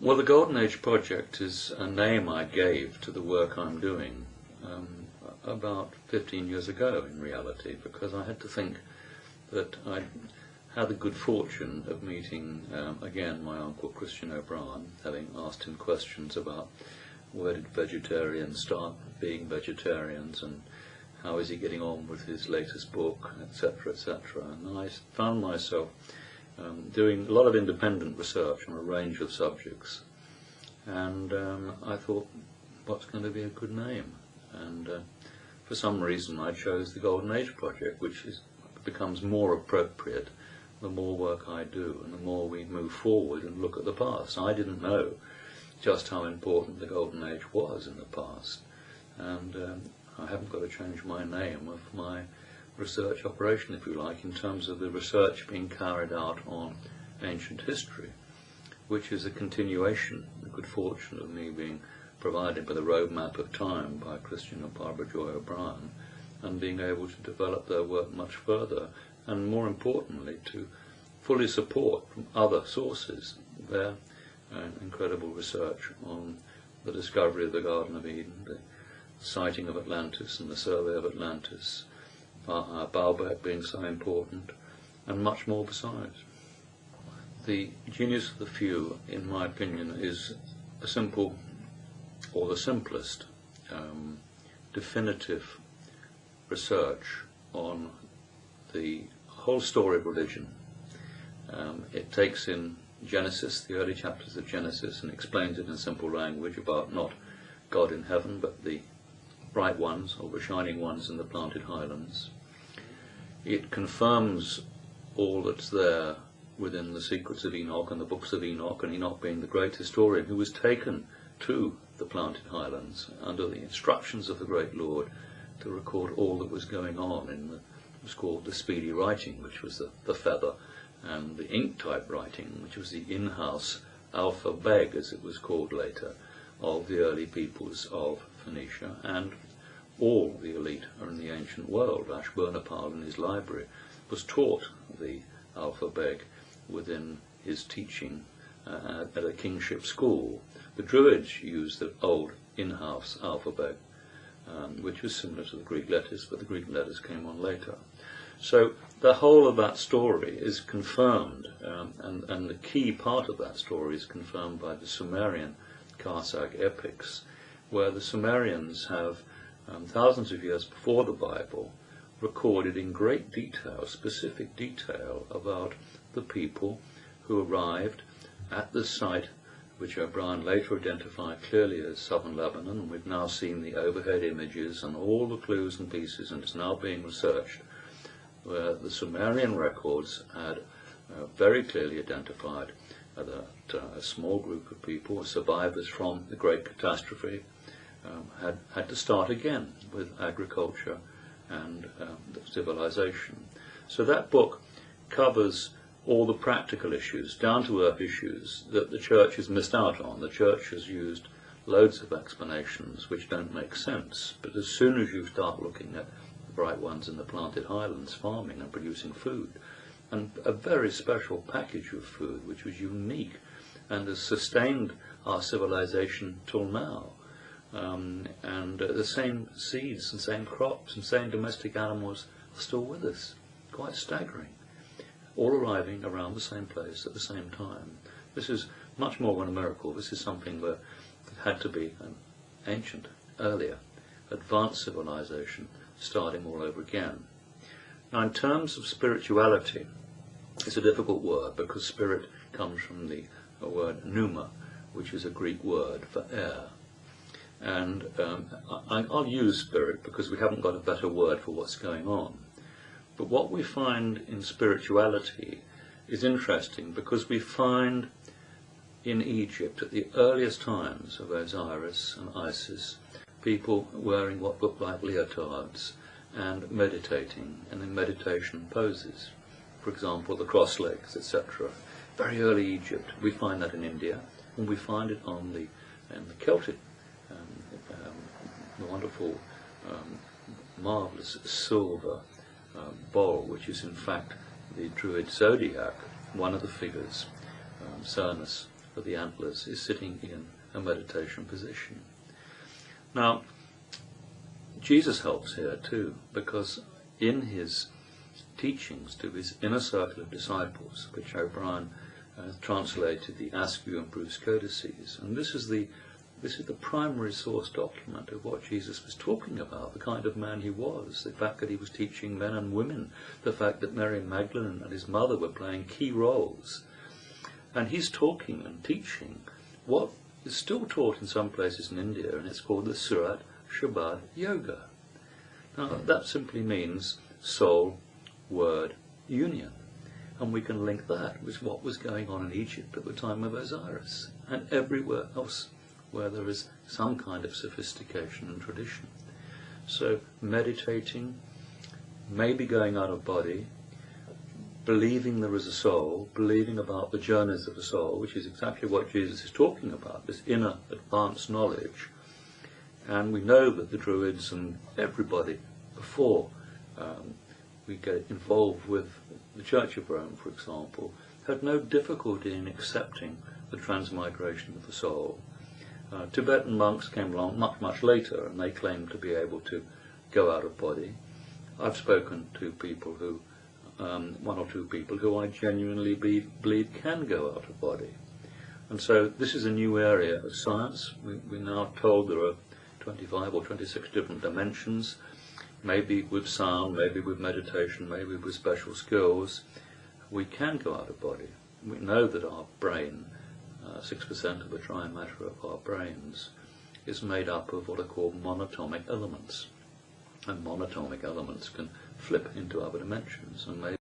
Well, the Golden Age Project is a name I gave to the work I'm doing about 15 years ago, in reality, because I had to think that I had the good fortune of meeting, again, my uncle Christian O'Brien, having asked him questions about where did vegetarians start being vegetarians and how is he getting on with his latest book, etc., etc. And I found myself doing a lot of independent research on a range of subjects, and I thought, what's going to be a good name? And for some reason I chose the Golden Age Project, which becomes more appropriate the more work I do and the more we move forward and look at the past. I didn't know just how important the Golden Age was in the past, and I haven't got to change my name of my research operation, if you like, in terms of the research being carried out on ancient history, which is a continuation, the good fortune of me being provided with a roadmap of time by Christian and Barbara Joy O'Brien, and being able to develop their work much further, and more importantly to fully support from other sources their incredible research on the discovery of the Garden of Eden, the sighting of Atlantis and the survey of Atlantis, Baalbek being so important, and much more besides. The genius of the few, in my opinion, is a simple, or the simplest, definitive research on the whole story of religion. It takes in Genesis, the early chapters of Genesis, and explains it in simple language about not God in heaven, but the bright ones, or the shining ones in the planted highlands. It confirms all that's there within the secrets of Enoch and the books of Enoch, and Enoch being the great historian who was taken to the planted highlands under the instructions of the great Lord to record all that was going on in it was called the speedy writing, which was the feather, and the ink type writing, which was the in-house alphabet, as it was called later, of the early peoples of Phoenicia, and all the elite in the ancient world. Ashburnapal in his library was taught the alphabet within his teaching at a kingship school. The Druids used the old in-house alphabet, which was similar to the Greek letters, but the Greek letters came on later. So the whole of that story is confirmed, and the key part of that story is confirmed by the Sumerian Karsag epics, where the Sumerians have, thousands of years before the Bible, recorded in great detail, specific detail, about the people who arrived at the site which O'Brien later identified clearly as Southern Lebanon, and we've now seen the overhead images and all the clues and pieces, and it's now being researched, where the Sumerian records had very clearly identified that a small group of people, survivors from the great catastrophe, had to start again with agriculture and civilization. So that book covers all the practical issues, down-to-earth issues that the church has missed out on. The church has used loads of explanations which don't make sense, but as soon as you start looking at the bright ones in the planted highlands farming and producing food, and a very special package of food which was unique and has sustained our civilization till now, and the same seeds and same crops and same domestic animals are still with us. Quite staggering. All arriving around the same place at the same time. This is much more than a miracle. This is something that had to be an ancient, earlier, advanced civilization starting all over again. Now, in terms of spirituality, it's a difficult word because spirit comes from the word pneuma, which is a Greek word for air. And I'll use spirit because we haven't got a better word for what's going on. But what we find in spirituality is interesting because we find in Egypt at the earliest times of Osiris and Isis people wearing what look like leotards and meditating, and in meditation poses. For example, the cross legs, etc. Very early Egypt. We find that in India, and we find it in the Celtic, the wonderful, marvellous silver bowl, which is in fact the Druid zodiac, one of the figures, Cernus, of the antlers is sitting in a meditation position. Now, Jesus helps here too, because in his teachings to his inner circle of disciples, which O'Brien translated the Askew and Bruce codices, and this is the primary source document of what Jesus was talking about, the kind of man he was, the fact that he was teaching men and women, the fact that Mary Magdalene and his mother were playing key roles. And he's talking and teaching what is still taught in some places in India, and it's called the Surat Shabad Yoga. Now, that simply means soul, word, union. And we can link that with what was going on in Egypt at the time of Osiris, and everywhere else where there is some kind of sophistication and tradition. So meditating, maybe going out of body, believing there is a soul, believing about the journeys of the soul, which is exactly what Jesus is talking about, this inner advanced knowledge. And we know that the Druids and everybody before we get involved with the Church of Rome, for example, had no difficulty in accepting the transmigration of the soul. Tibetan monks came along much later, and they claimed to be able to go out of body. I've spoken to people who, one or two people who I genuinely believe can go out of body. And so this is a new area of science. We're now told there are 25 or 26 different dimensions, maybe with sound, maybe with meditation, maybe with special skills. We can go out of body. We know that our brain, 6% of the dry matter of our brains, is made up of what are called monatomic elements. And monatomic elements can flip into other dimensions, and maybe